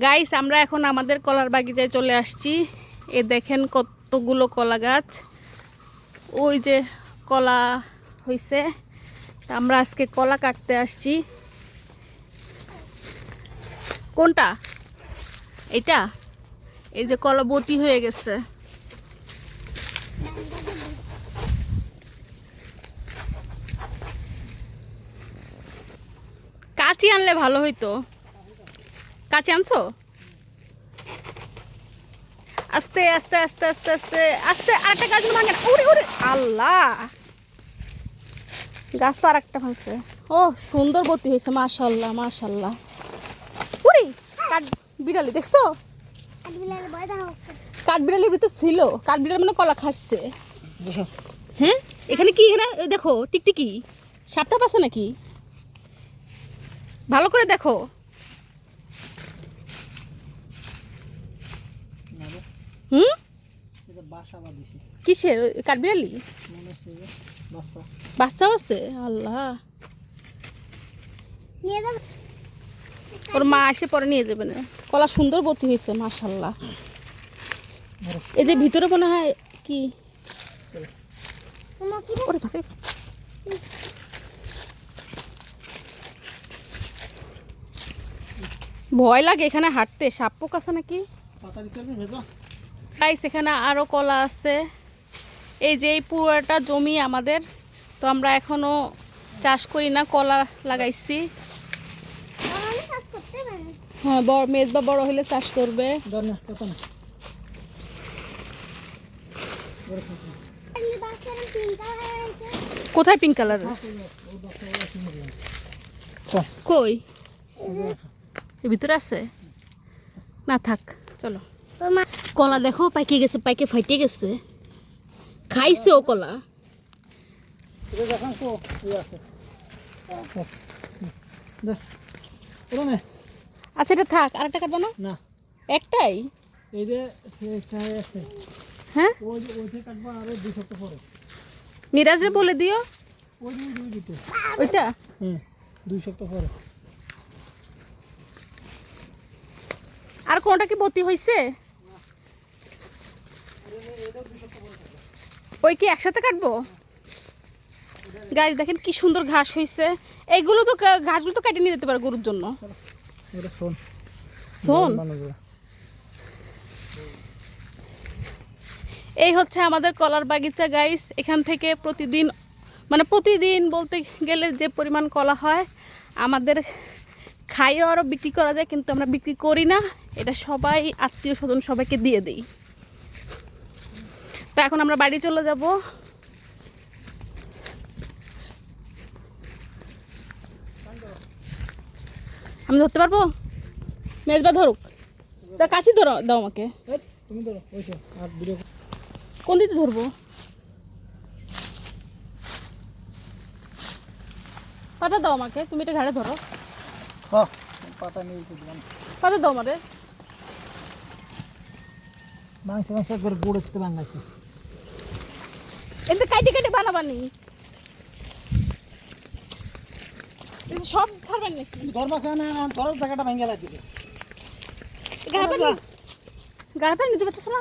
Guys আমরা এখন আমাদের কলার বাগিচায় চলে আসছি। এ দেখেন কতগুলো কলা গাছ, ওই যে কলা হইছে। আমরা আজকে কলা কাটতে আসছি। কোনটা এটা? এই যে কলা বতি হয়ে গেছে। কাঁচি আনলে ভালো হইতো। কাঁচি আনছো? আস্তে আস্তে আস্তে আস্তে আস্তে আস্তে। আরেকটা গাছ ভাঙে। উড়ে উড়ে আল্লাহ, গাছ তো আরেকটা ভাঙছে। ও সুন্দর বতি হয়েছে, মাশাল্লাহ মাশাল্লাহ। উড়ি কাঠ বিড়ালি দেখছো? কাঠ বিড়ালির ভিতর ছিল। কাঠ বিড়ালি মানে কলা খাচ্ছে। হ্যাঁ এখানে কি? এখানে দেখো টিকটিকি সাপটা আছে নাকি? ভালো করে দেখো। হুম কিসের? কাঠবিড়ালি বাচ্চা আছে? আল্লাহ, ওর মা এসে পরে নিয়ে যাবে না। কলা সুন্দর বতি হয়েছে মাশাল্লাহ। এই যে ভিতরে মনে হয় কি ভয় লাগে এখানে হাঁটতে। সাপ পোক আছে নাকি? এখানে আরো কলা আছে। এই যে এই পুরোটা জমি আমাদের, তো আমরা এখনো চাষ করি না, কলা লাগাইছি। হ্যাঁ বড় মেজবা বড় হলে চাষ করবে। কোথায় পিঙ্ক কালার? কই এর ভিতরে আছে না? থাক চলো। কলা দেখো পাইকে গেছে, পাইকে ফাইটে গেছে। খাইছে ও কলা। আচ্ছা এটা থাক, আরেকটা কাটবো না? একটাই। হ্যাঁ মিরাজরে বলে দিও ওইটা 2 সপ্তাহ পরে। আর কোনটা কি বতি হয়েছে? ওই কি একসাথে কাটবো? গাছ দেখেন কি সুন্দর ঘাস হয়েছে। এইগুলো তো ঘাসগুলো তো কেটে নিয়ে যেতে পারে গরুর জন্য। শোন, এই হচ্ছে আমাদের কলার বাগিচা গাইস। এখান থেকে প্রতিদিন, মানে প্রতিদিন বলতে গেলে যে পরিমাণ কলা হয় আমাদের খাইও আরও বিক্রি করা যায়, কিন্তু আমরা বিক্রি করি না। এটা সবাই আত্মীয় স্বজন সবাইকে দিয়ে দিই। তো এখন আমরা বাড়ি চলে যাব। আমি ধরতে পারবো? মেজবা ধরুক। তা কাছে ধরো, দাও আমাকে। কোন দিকে ধরবো? পাতা দাও আমাকে, তুমি এটা ঘাড়ে ধরো। পাতা দাও আমাদের। এতে কাইটে কাইটে বানাবানি সব ছাড়বেন নাকি? ধরার জায়গাটা ভাঙে লাগবে। গাড়া পানি নিতে পারতেছ না?